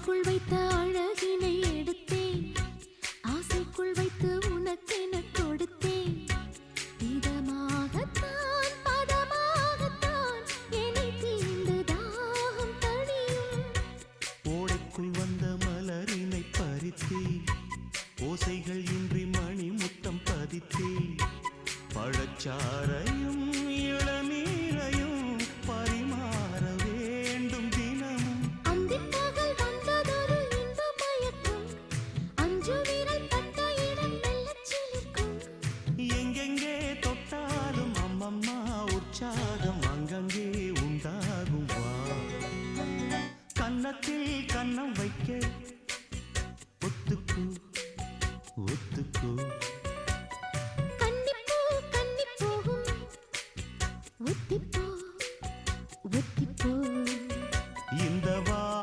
ஆடைக்குள் வைத்த அழகினை எடுத்தேன், ஆசைக்குள் வைத்து உனக்கென கொடுத்தேன். இதமாகத்தான் பதமாகத்தான் என்னை தீண்டு தாகம் தணியும். ஓடைக்குள் வந்த மலரினை பறித்தே, ஓசைகள் இன்றி மணி முத்தம் பதித்தே, பழச்சாரையும் இளநீரையும் பரிமாற வேண்டும் தினமும். அந்திப்பகல் வந்ததொரு இன்ப மயக்கம், அஞ்சு விரல் பட்ட இடம் மெல்லச் சிலிர்க்கும். எங்கெங்கே தொட்டாலும் அம்மம்மா உற்சாகம் அங்கங்கே உண்டாகும். வா கன்னத்தில் கன்னம் வைக்க ஒத்துக்கு ஒத்துக்கு